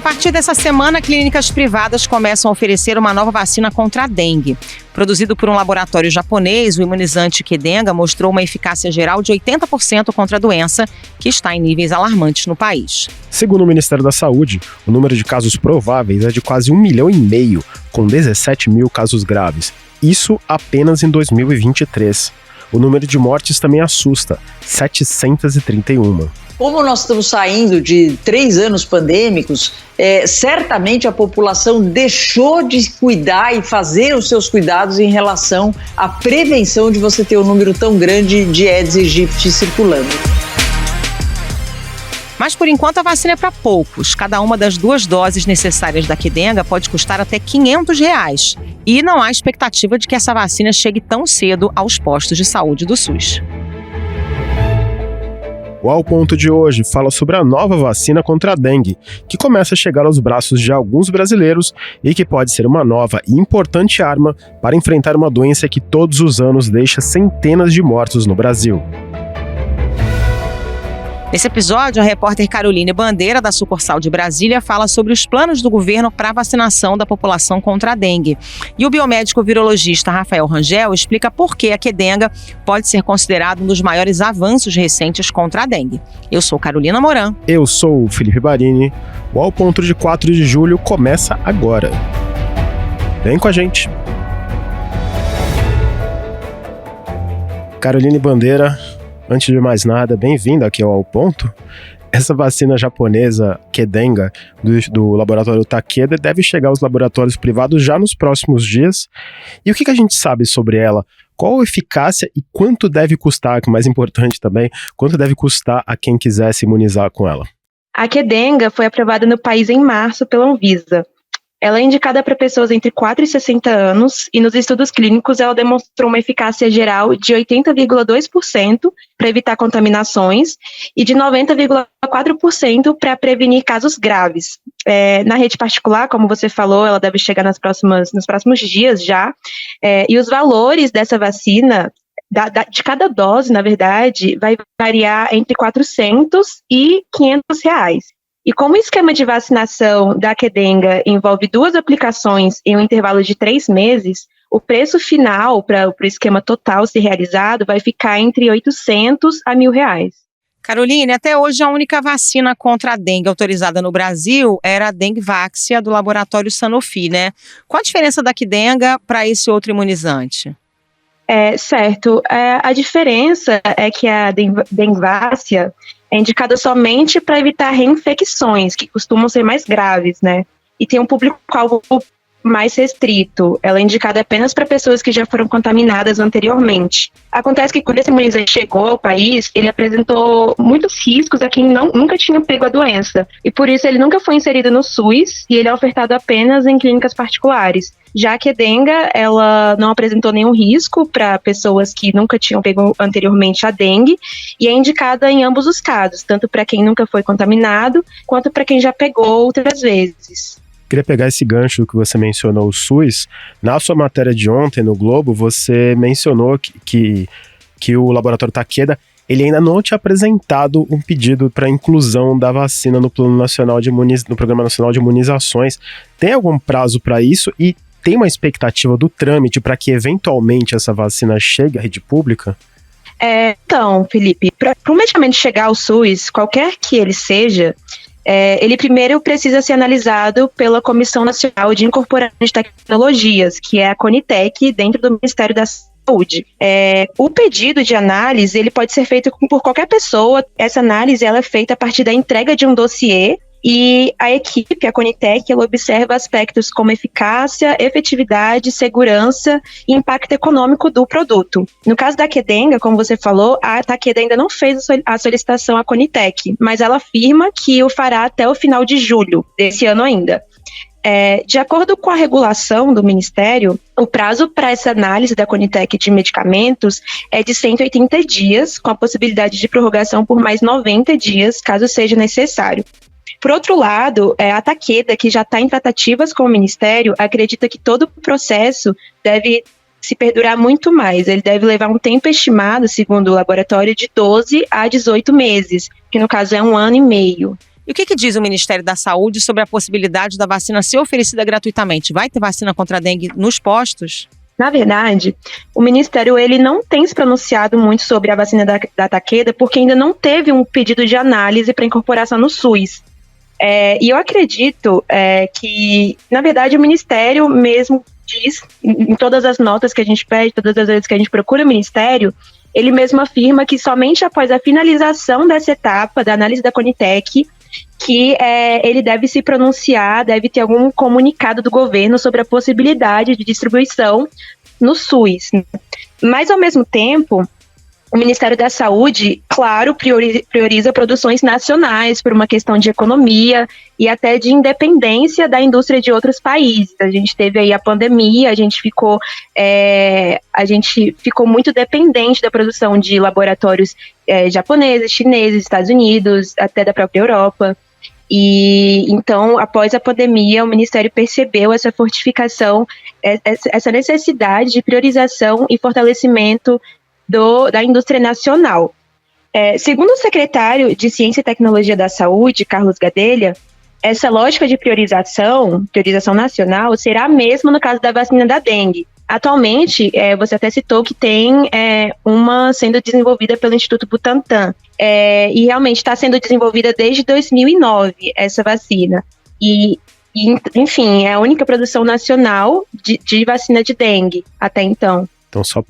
partir dessa semana, clínicas privadas começam a oferecer uma nova vacina contra a dengue. Produzido por um laboratório japonês, o imunizante Qdenga mostrou uma eficácia geral de 80% contra a doença, que está em níveis alarmantes no país. Segundo o Ministério da Saúde, o número de casos prováveis é de quase 1,5 milhão, com 17 mil casos graves. Isso apenas em 2023. O número de mortes também assusta, 731. Como nós estamos saindo de 3 anos pandêmicos, certamente a população deixou de cuidar e fazer os seus cuidados em relação à prevenção de você ter um número tão grande de Aedes aegypti circulando. Mas, por enquanto, a vacina é para poucos. Cada uma das 2 doses necessárias da Qdenga pode custar até R$500. E não há expectativa de que essa vacina chegue tão cedo aos postos de saúde do SUS. O Ao Ponto de hoje fala sobre a nova vacina contra a dengue, que começa a chegar aos braços de alguns brasileiros e que pode ser uma nova e importante arma para enfrentar uma doença que todos os anos deixa centenas de mortos no Brasil. Nesse episódio, a repórter Caroline Bandeira, da sucursal de Brasília, fala sobre os planos do governo para a vacinação da população contra a dengue. E o biomédico virologista Rafael Rangel explica por que a Qdenga pode ser considerado um dos maiores avanços recentes contra a dengue. Eu sou Carolina Moran. Eu sou o Felipe Barini. O Ao Ponto de 4 de julho começa agora. Vem com a gente. Caroline Bandeira, antes de mais nada, bem-vinda aqui ao Ponto. Essa vacina japonesa Qdenga do laboratório Takeda deve chegar aos laboratórios privados já nos próximos dias. E o que a gente sabe sobre ela? Qual a eficácia e quanto deve custar, que é mais importante também, quanto deve custar a quem quiser se imunizar com ela? A Qdenga foi aprovada no país em março pela Anvisa. Ela é indicada para pessoas entre 4 e 60 anos e nos estudos clínicos ela demonstrou uma eficácia geral de 80,2% para evitar contaminações e de 90,4% para prevenir casos graves. Na rede particular, como você falou, ela deve chegar nos próximos dias já, e os valores dessa vacina, de cada dose, na verdade, vai variar entre R$400 e R$500. E como o esquema de vacinação da Qdenga envolve 2 aplicações em um intervalo de 3 meses, o preço final para o esquema total ser realizado vai ficar entre R$800 a R$1.000. Caroline, até hoje a única vacina contra a dengue autorizada no Brasil era a Dengvaxia do laboratório Sanofi, né? Qual a diferença da Qdenga para esse outro imunizante? Certo. A diferença é que a Dengvaxia é indicada somente para evitar reinfecções, que costumam ser mais graves, né? E tem um público-alvo mais restrito. Ela é indicada apenas para pessoas que já foram contaminadas anteriormente. Acontece que quando esse imunizante chegou ao país, ele apresentou muitos riscos a quem nunca tinha pego a doença. E por isso ele nunca foi inserido no SUS e ele é ofertado apenas em clínicas particulares. Já que a Qdenga, ela não apresentou nenhum risco para pessoas que nunca tinham pego anteriormente a dengue e é indicada em ambos os casos, tanto para quem nunca foi contaminado, quanto para quem já pegou outras vezes. Queria pegar esse gancho que você mencionou, o SUS. Na sua matéria de ontem no Globo, você mencionou que o laboratório Takeda ele ainda não tinha apresentado um pedido para inclusão da vacina no Programa Nacional de Imunizações. Tem algum prazo para isso e tem uma expectativa do trâmite para que eventualmente essa vacina chegue à rede pública? Então, Felipe, para o medicamento chegar ao SUS, qualquer que ele seja, ele primeiro precisa ser analisado pela Comissão Nacional de Incorporação de Tecnologias, que é a CONITEC, dentro do Ministério da Saúde. O pedido de análise ele pode ser feito por qualquer pessoa. Essa análise ela é feita a partir da entrega de um dossiê e a equipe, a CONITEC, ela observa aspectos como eficácia, efetividade, segurança e impacto econômico do produto. No caso da Qdenga, como você falou, a Takeda ainda não fez a solicitação à CONITEC, mas ela afirma que o fará até o final de julho desse ano ainda. De acordo com a regulação do Ministério, o prazo para essa análise da CONITEC de medicamentos é de 180 dias, com a possibilidade de prorrogação por mais 90 dias, caso seja necessário. Por outro lado, a Takeda, que já está em tratativas com o Ministério, acredita que todo o processo deve se perdurar muito mais. Ele deve levar um tempo estimado, segundo o laboratório, de 12 a 18 meses, que no caso é 1 ano e meio. E o que diz o Ministério da Saúde sobre a possibilidade da vacina ser oferecida gratuitamente? Vai ter vacina contra a dengue nos postos? Na verdade, o Ministério ele não tem se pronunciado muito sobre a vacina da Takeda, porque ainda não teve um pedido de análise para incorporação no SUS. E eu acredito que, na verdade, o Ministério mesmo diz, em todas as notas que a gente pede, todas as vezes que a gente procura o Ministério, ele mesmo afirma que somente após a finalização dessa etapa da análise da Conitec, que ele deve se pronunciar, deve ter algum comunicado do governo sobre a possibilidade de distribuição no SUS. Mas, ao mesmo tempo, o Ministério da Saúde, claro, prioriza produções nacionais por uma questão de economia e até de independência da indústria de outros países. A gente teve aí a pandemia, a gente ficou muito dependente da produção de laboratórios japoneses, chineses, Estados Unidos, até da própria Europa. E então, após a pandemia, o Ministério percebeu essa fortificação, essa necessidade de priorização e fortalecimento da indústria nacional. Segundo o secretário de Ciência e Tecnologia da Saúde, Carlos Gadelha, essa lógica de priorização nacional, será a mesma no caso da vacina da dengue. Atualmente, você até citou que tem uma sendo desenvolvida pelo Instituto Butantan, e realmente está sendo desenvolvida desde 2009, essa vacina. Enfim, é a única produção nacional de vacina de dengue até então. Então, só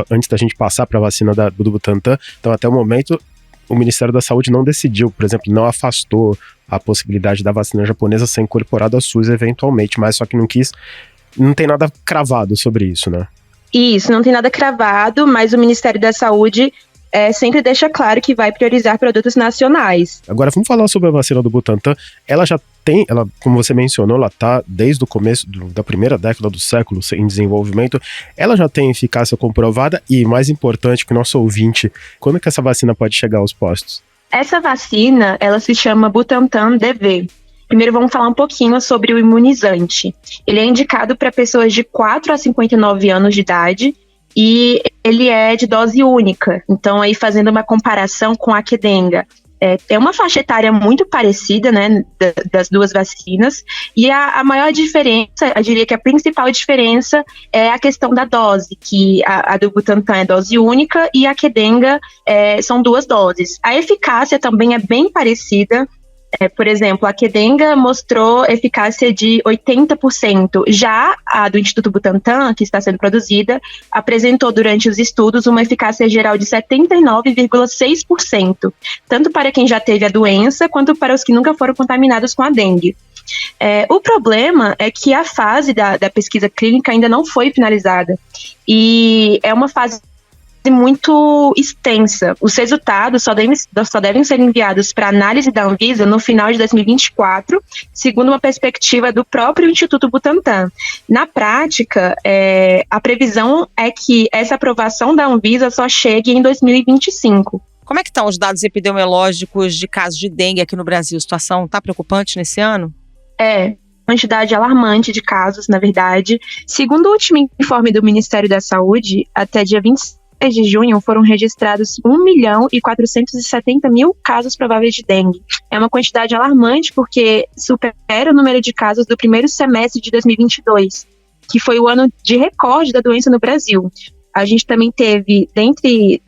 antes da gente passar para a vacina do Butantan, então até o momento o Ministério da Saúde não decidiu, por exemplo, não afastou a possibilidade da vacina japonesa ser incorporada ao SUS eventualmente, mas só que não tem nada cravado sobre isso, né? Isso, não tem nada cravado, mas o Ministério da Saúde sempre deixa claro que vai priorizar produtos nacionais. Agora, vamos falar sobre a vacina do Butantan. Ela, como você mencionou, ela está desde o começo da primeira década do século em desenvolvimento. Ela já tem eficácia comprovada e, mais importante que o nosso ouvinte, quando que essa vacina pode chegar aos postos? Essa vacina, ela se chama Butantan DV. Primeiro vamos falar um pouquinho sobre o imunizante. Ele é indicado para pessoas de 4 a 59 anos de idade e ele é de dose única. Então, aí fazendo uma comparação com a Qdenga, é uma faixa etária muito parecida, né, das duas vacinas, e a maior diferença, eu diria que a principal diferença é a questão da dose, que a do Butantan é dose única e a Qdenga são 2 doses. A eficácia também é bem parecida. Por exemplo, a Qdenga mostrou eficácia de 80%. Já a do Instituto Butantan, que está sendo produzida, apresentou durante os estudos uma eficácia geral de 79,6%, tanto para quem já teve a doença, quanto para os que nunca foram contaminados com a dengue. O problema é que a fase da pesquisa clínica ainda não foi finalizada, e é uma fase muito extensa. Os resultados só devem ser enviados para análise da Anvisa no final de 2024, segundo uma perspectiva do próprio Instituto Butantan. Na prática, a previsão é que essa aprovação da Anvisa só chegue em 2025. Como é que estão os dados epidemiológicos de casos de dengue aqui no Brasil? A situação está preocupante nesse ano? Quantidade alarmante de casos, na verdade. Segundo o último informe do Ministério da Saúde, até dia 26 de junho foram registrados 1.470.000 casos prováveis de dengue. É uma quantidade alarmante porque supera o número de casos do primeiro semestre de 2022, que foi o ano de recorde da doença no Brasil. A gente também teve, dentre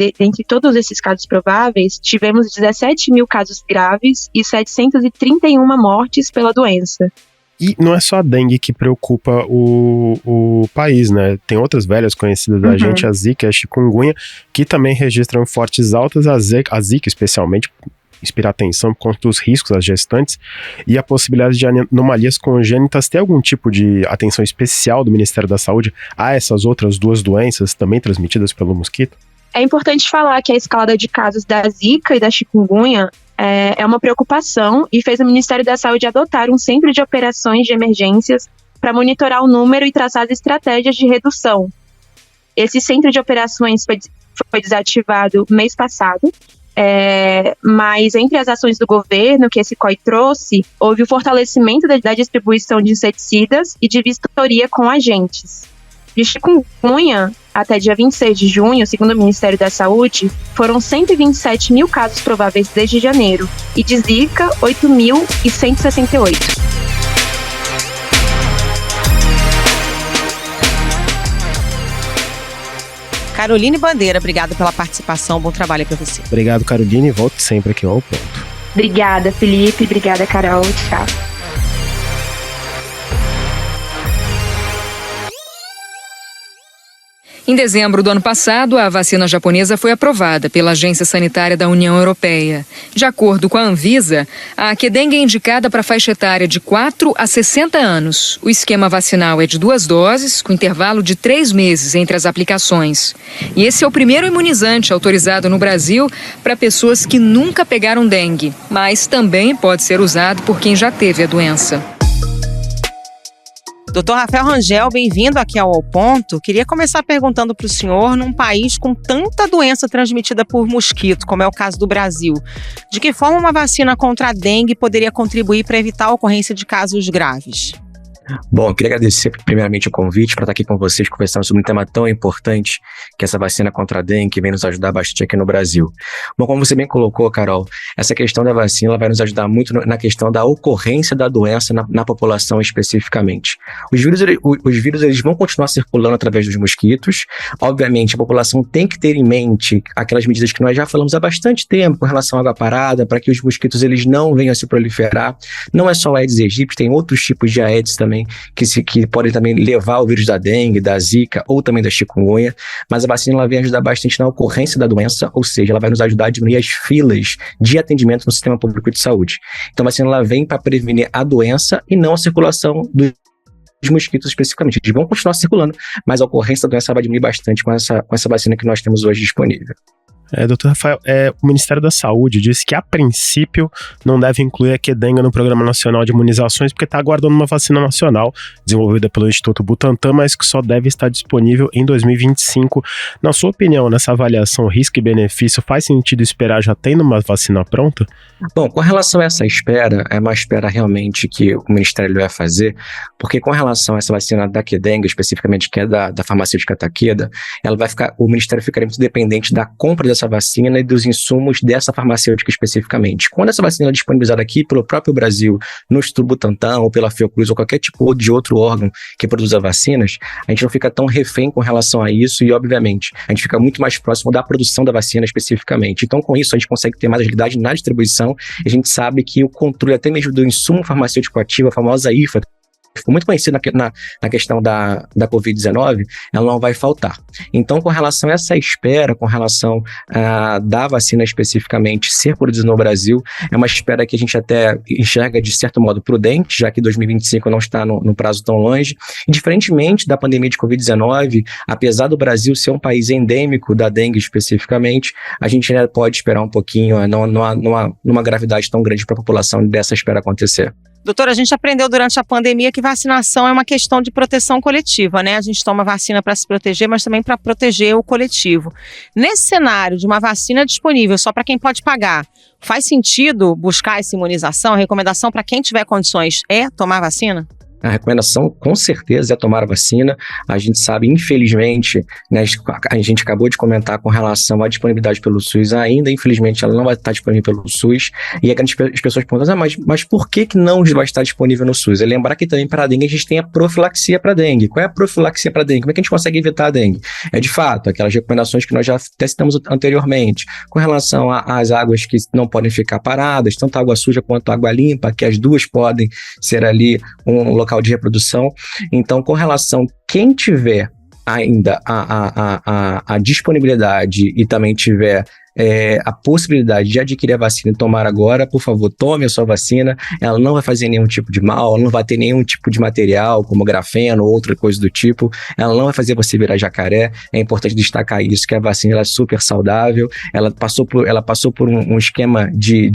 todos esses casos prováveis, tivemos 17 mil casos graves e 731 mortes pela doença. E não é só a dengue que preocupa o país, né? Tem outras velhas conhecidas da gente, a Zika e a chikungunya, que também registram fortes altas, a Zika especialmente, inspira atenção por conta dos riscos às gestantes e a possibilidade de anomalias congênitas. Tem algum tipo de atenção especial do Ministério da Saúde a essas outras 2 doenças também transmitidas pelo mosquito? É importante falar que a escalada de casos da Zika e da chikungunya é uma preocupação e fez o Ministério da Saúde adotar um centro de operações de emergências para monitorar o número e traçar as estratégias de redução. Esse centro de operações foi desativado mês passado, mas entre as ações do governo que esse COI trouxe, houve o fortalecimento da distribuição de inseticidas e de vistoria com agentes. De chikungunya, até dia 26 de junho, segundo o Ministério da Saúde, foram 127 mil casos prováveis desde janeiro, e de Zika, 8.168. Caroline Bandeira, obrigada pela participação, bom trabalho para você. Obrigado, Caroline, e volte sempre aqui ao ponto. Obrigada, Felipe, obrigada, Carol, tchau. Em dezembro do ano passado, a vacina japonesa foi aprovada pela Agência Sanitária da União Europeia. De acordo com a Anvisa, a Qdenga é indicada para a faixa etária de 4 a 60 anos. O esquema vacinal é de 2 doses, com intervalo de 3 meses entre as aplicações. E esse é o primeiro imunizante autorizado no Brasil para pessoas que nunca pegaram dengue, mas também pode ser usado por quem já teve a doença. Dr. Rafael Rangel, bem-vindo aqui ao Ponto. Queria começar perguntando para o senhor, num país com tanta doença transmitida por mosquito, como é o caso do Brasil, de que forma uma vacina contra a dengue poderia contribuir para evitar a ocorrência de casos graves? Bom, eu queria agradecer primeiramente o convite para estar aqui com vocês conversando sobre um tema tão importante que essa vacina contra a dengue, que vem nos ajudar bastante aqui no Brasil. Bom, como você bem colocou, Carol, essa questão da vacina ela vai nos ajudar muito na questão da ocorrência da doença na população especificamente. Os vírus eles vão continuar circulando através dos mosquitos. Obviamente, a população tem que ter em mente aquelas medidas que nós já falamos há bastante tempo com relação à água parada, para que os mosquitos eles não venham a se proliferar. Não é só o Aedes aegypti, tem outros tipos de Aedes também, que podem também levar o vírus da dengue, da zika ou também da chikungunya, mas a vacina ela vem ajudar bastante na ocorrência da doença, ou seja, ela vai nos ajudar a diminuir as filas de atendimento no sistema público de saúde. Então a vacina ela vem para prevenir a doença e não a circulação dos mosquitos especificamente. Eles vão continuar circulando, mas a ocorrência da doença vai diminuir bastante com essa vacina que nós temos hoje disponível. Doutor Rafael, o Ministério da Saúde disse que, a princípio, não deve incluir a Qdenga no Programa Nacional de Imunizações porque está aguardando uma vacina nacional desenvolvida pelo Instituto Butantan, mas que só deve estar disponível em 2025. Na sua opinião, nessa avaliação risco e benefício, faz sentido esperar já tendo uma vacina pronta? Bom, com relação a essa espera, é uma espera realmente que o Ministério vai fazer, porque com relação a essa vacina da Qdenga, especificamente, que é da farmacêutica Takeda, o Ministério ficaria muito dependente da compra dessa vacina e dos insumos dessa farmacêutica especificamente. Quando essa vacina é disponibilizada aqui pelo próprio Brasil, no Instituto Butantan ou pela Fiocruz ou qualquer tipo de outro órgão que produza vacinas, a gente não fica tão refém com relação a isso e, obviamente, a gente fica muito mais próximo da produção da vacina especificamente. Então, com isso, a gente consegue ter mais agilidade na distribuição e a gente sabe que o controle até mesmo do insumo farmacêutico ativo, a famosa IFA, ficou muito conhecida na questão da Covid-19, ela não vai faltar. Então, com relação a essa espera, com relação da vacina especificamente ser produzida no Brasil, é uma espera que a gente até enxerga de certo modo prudente, já que 2025 não está no prazo tão longe. E, diferentemente da pandemia de Covid-19, apesar do Brasil ser um país endêmico da dengue especificamente, a gente ainda pode esperar um pouquinho, numa gravidade tão grande para a população dessa espera acontecer. Doutora, a gente aprendeu durante a pandemia que vacinação é uma questão de proteção coletiva, né? A gente toma vacina para se proteger, mas também para proteger o coletivo. Nesse cenário de uma vacina disponível só para quem pode pagar, faz sentido buscar essa imunização? A recomendação para quem tiver condições é tomar vacina? A recomendação, com certeza, é tomar a vacina. A gente sabe, infelizmente, né, a gente acabou de comentar com relação à disponibilidade pelo SUS ainda, infelizmente, ela não vai estar disponível pelo SUS. E as pessoas perguntam, mas por que não vai estar disponível no SUS? É lembrar que também para a dengue a gente tem a profilaxia para a dengue. Qual é a profilaxia para a dengue? Como é que a gente consegue evitar a dengue? É, de fato, aquelas recomendações que nós já testamos anteriormente, com relação às águas que não podem ficar paradas, tanto água suja quanto água limpa, que as duas podem ser ali um local de reprodução. Então, com relação quem tiver ainda a disponibilidade e também tiver a possibilidade de adquirir a vacina e tomar agora, por favor, tome a sua vacina. Ela não vai fazer nenhum tipo de mal, ela não vai ter nenhum tipo de material, como grafeno ou outra coisa do tipo. Ela não vai fazer você virar jacaré. É importante destacar isso, que a vacina ela é super saudável. Ela passou por um esquema de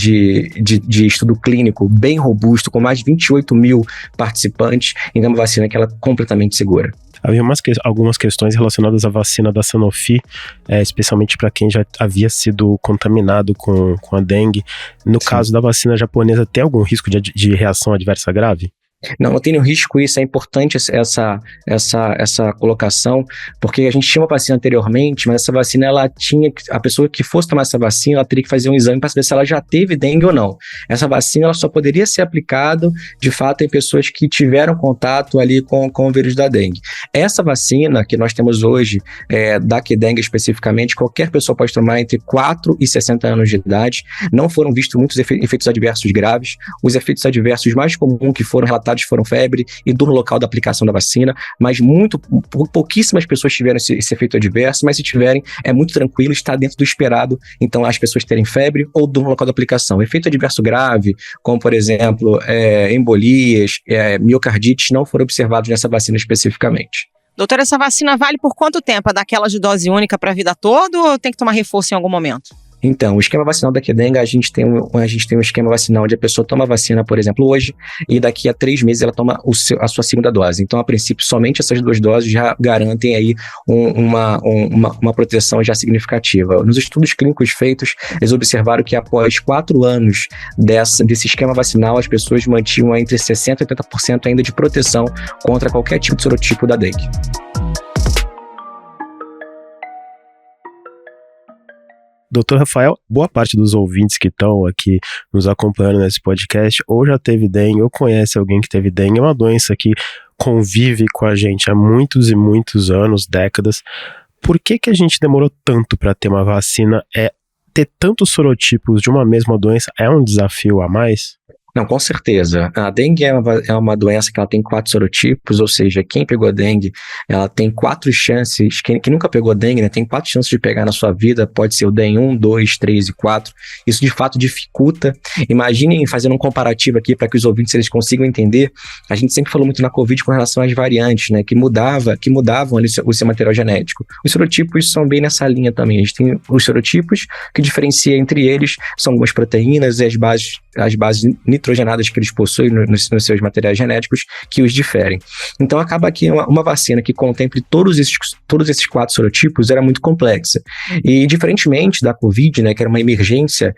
estudo clínico bem robusto, com mais de 28 mil participantes. Então, é uma vacina que ela é completamente segura. Havia algumas questões relacionadas à vacina da Sanofi, especialmente para quem já havia sido contaminado com a dengue. No caso da vacina japonesa, tem algum risco de reação adversa grave? Não tem nenhum risco, isso é importante essa colocação, porque a gente tinha uma vacina anteriormente, mas essa vacina, a pessoa que fosse tomar essa vacina, ela teria que fazer um exame para saber se ela já teve dengue ou não. Essa vacina, ela só poderia ser aplicada, de fato, em pessoas que tiveram contato ali com o vírus da dengue. Essa vacina que nós temos hoje, da Qdenga especificamente, qualquer pessoa pode tomar entre 4 e 60 anos de idade. Não foram vistos muitos efeitos adversos graves. Os efeitos adversos mais comuns que foram relatados foram febre e dor no local da aplicação da vacina, mas pouquíssimas pessoas tiveram esse efeito adverso, mas se tiverem, é muito tranquilo, está dentro do esperado, então as pessoas terem febre ou dor no local da aplicação. Efeito adverso grave, como por exemplo, embolias, miocardites, não foram observados nessa vacina especificamente. Doutora, essa vacina vale por quanto tempo? É daquela de dose única para a vida toda ou tem que tomar reforço em algum momento? Então, o esquema vacinal da Qdenga, a gente tem um esquema vacinal onde a pessoa toma a vacina, por exemplo, hoje, e daqui a 3 meses ela toma a sua segunda dose. Então, a princípio, somente essas 2 doses já garantem aí uma proteção já significativa. Nos estudos clínicos feitos, eles observaram que após 4 anos desse esquema vacinal, as pessoas mantinham entre 60% e 80% ainda de proteção contra qualquer tipo de sorotipo da dengue. Doutor Rafael, boa parte dos ouvintes que estão aqui nos acompanhando nesse podcast ou já teve dengue ou conhece alguém que teve dengue. É uma doença que convive com a gente há muitos e muitos anos, décadas. Por que a gente demorou tanto para ter uma vacina? Ter tantos sorotipos de uma mesma doença é um desafio a mais? Não, com certeza. A dengue é uma doença que ela tem 4 sorotipos, ou seja, quem pegou a dengue, ela tem 4 chances, quem nunca pegou a dengue, né, tem 4 chances de pegar na sua vida, pode ser o DEN 1, 2, 3 e 4. Isso de fato dificulta. Imaginem, fazendo um comparativo aqui para que os ouvintes eles consigam entender, a gente sempre falou muito na Covid com relação às variantes, né, que mudavam ali o seu material genético. Os sorotipos são bem nessa linha também. A gente tem os sorotipos, que diferencia entre eles, são algumas proteínas e as bases nitrogenadas que eles possuem nos seus materiais genéticos que os diferem. Então acaba que uma vacina que contemple todos esses 4 sorotipos era muito complexa. E diferentemente da Covid, né, que era uma emergência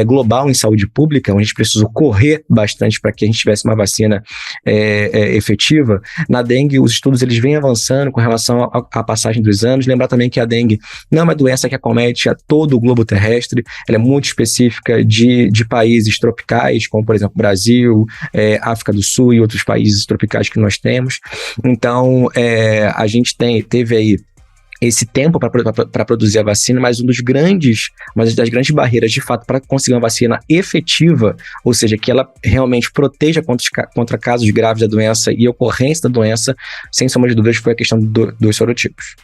global em saúde pública, onde a gente precisou correr bastante para que a gente tivesse uma vacina efetiva, na dengue os estudos eles vêm avançando com relação à passagem dos anos. Lembrar também que a dengue não é uma doença que acomete a todo o globo terrestre, ela é muito específica de países tropicais, como por exemplo Brasil, África do Sul e outros países tropicais que nós temos. Então a gente teve aí esse tempo para produzir a vacina, mas uma das grandes barreiras de fato para conseguir uma vacina efetiva, ou seja, que ela realmente proteja contra casos graves da doença e ocorrência da doença, sem sombra de dúvidas, foi a questão dos sorotipos.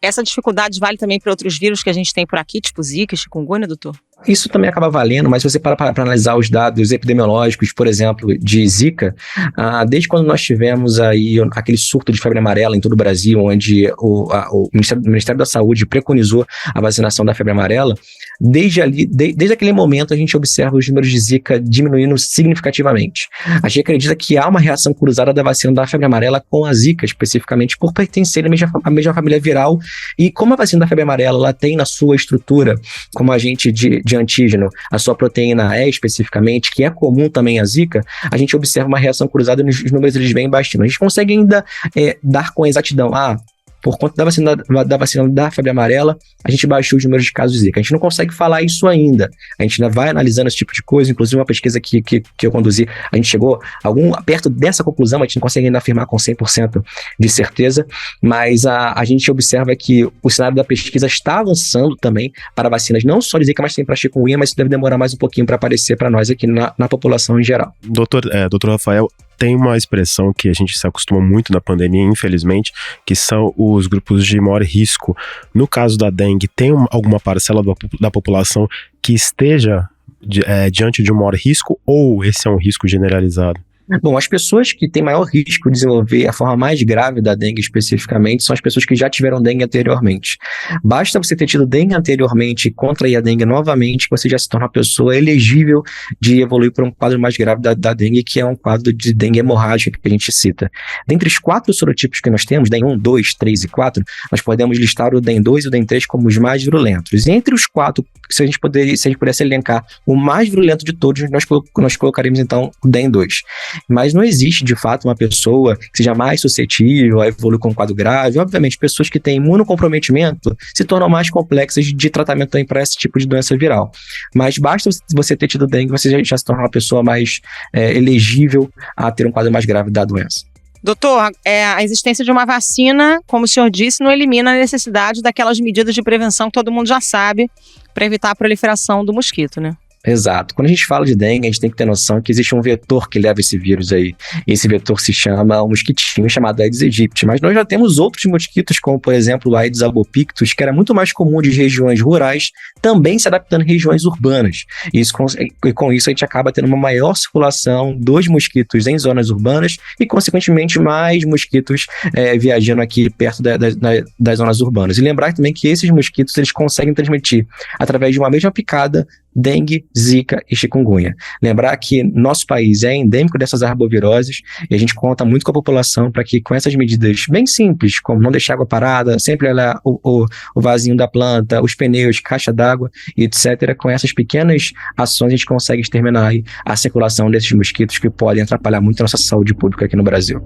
Essa dificuldade vale também para outros vírus que a gente tem por aqui, tipo Zika, chikungunya, doutor? Isso também acaba valendo, mas se você para analisar os dados epidemiológicos, por exemplo, de Zika, desde quando nós tivemos aí aquele surto de febre amarela em todo o Brasil, onde o Ministério da Saúde preconizou a vacinação da febre amarela, desde aquele momento a gente observa os números de Zika diminuindo significativamente. A gente acredita que há uma reação cruzada da vacina da febre amarela com a Zika, especificamente por pertencer à mesma família viral, e como a vacina da febre amarela ela tem na sua estrutura, como agente de antígeno, a sua proteína E especificamente, que é comum também a Zika, a gente observa uma reação cruzada e os números eles vêm baixando. A gente consegue ainda dar com exatidão, por conta da vacina da febre amarela, a gente baixou os números de casos de Zika. A gente não consegue falar isso ainda. A gente ainda vai analisando esse tipo de coisa, inclusive uma pesquisa que eu conduzi, a gente chegou perto dessa conclusão, a gente não consegue ainda afirmar com 100% de certeza, mas a gente observa que o cenário da pesquisa está avançando também para vacinas, não só de Zika, mas também para chikungunya, mas isso deve demorar mais um pouquinho para aparecer para nós aqui na população em geral. Doutor Rafael, tem uma expressão que a gente se acostumou muito na pandemia, infelizmente, que são os grupos de maior risco. No caso da dengue, tem alguma parcela da população que esteja diante de um maior risco ou esse é um risco generalizado? Bom, as pessoas que têm maior risco de desenvolver a forma mais grave da dengue especificamente são as pessoas que já tiveram dengue anteriormente. Basta você ter tido dengue anteriormente e contrair a dengue novamente, que você já se torna uma pessoa elegível de evoluir para um quadro mais grave da dengue, que é um quadro de dengue hemorrágica que a gente cita. Dentre os 4 sorotipos que nós temos, DEN 1, 2, 3 e 4, nós podemos listar o DEN 2 e o DEN 3 como os mais virulentos. E entre os 4, se a gente pudesse elencar o mais virulento de todos, nós colocaremos então o DEN 2. Mas não existe, de fato, uma pessoa que seja mais suscetível a evoluir com um quadro grave. Obviamente, pessoas que têm imunocomprometimento se tornam mais complexas de tratamento também para esse tipo de doença viral. Mas basta você ter tido dengue, você já se torna uma pessoa mais elegível a ter um quadro mais grave da doença. Doutor, a existência de uma vacina, como o senhor disse, não elimina a necessidade daquelas medidas de prevenção que todo mundo já sabe para evitar a proliferação do mosquito, né? Exato. Quando a gente fala de dengue, a gente tem que ter noção que existe um vetor que leva esse vírus aí. Esse vetor se chama um mosquitinho chamado Aedes aegypti. Mas nós já temos outros mosquitos, como por exemplo o Aedes albopictus, que era muito mais comum de regiões rurais, também se adaptando em regiões urbanas. E com isso a gente acaba tendo uma maior circulação dos mosquitos em zonas urbanas e, consequentemente, mais mosquitos viajando aqui perto das zonas urbanas. E lembrar também que esses mosquitos eles conseguem transmitir, através de uma mesma picada, dengue, zika e chikungunya. Lembrar que nosso país é endêmico dessas arboviroses e a gente conta muito com a população para que com essas medidas bem simples, como não deixar água parada, sempre olhar o vasinho da planta, os pneus, caixa d'água, etc. Com essas pequenas ações a gente consegue exterminar aí a circulação desses mosquitos que podem atrapalhar muito a nossa saúde pública aqui no Brasil.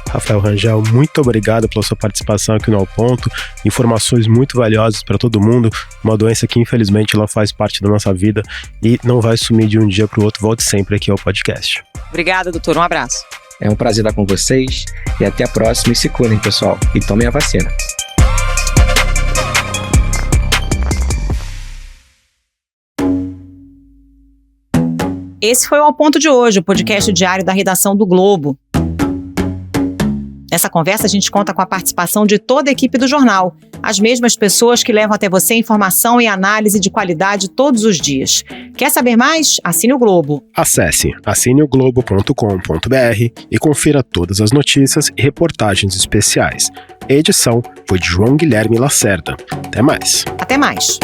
Rafael Rangel, muito obrigado pela sua participação aqui no Ao Ponto. Informações muito valiosas para todo mundo. Uma doença que, infelizmente, ela faz parte da nossa vida e não vai sumir de um dia para o outro. Volte sempre aqui ao podcast. Obrigada, doutor. Um abraço. É um prazer estar com vocês e até a próxima. E se cuidem, pessoal. E tomem a vacina. Esse foi o Ao Ponto de hoje, o podcast diário da redação do Globo. Nessa conversa, a gente conta com a participação de toda a equipe do jornal, as mesmas pessoas que levam até você informação e análise de qualidade todos os dias. Quer saber mais? Assine o Globo. Acesse assineoglobo.com.br e confira todas as notícias e reportagens especiais. A edição foi de João Guilherme Lacerda. Até mais. Até mais.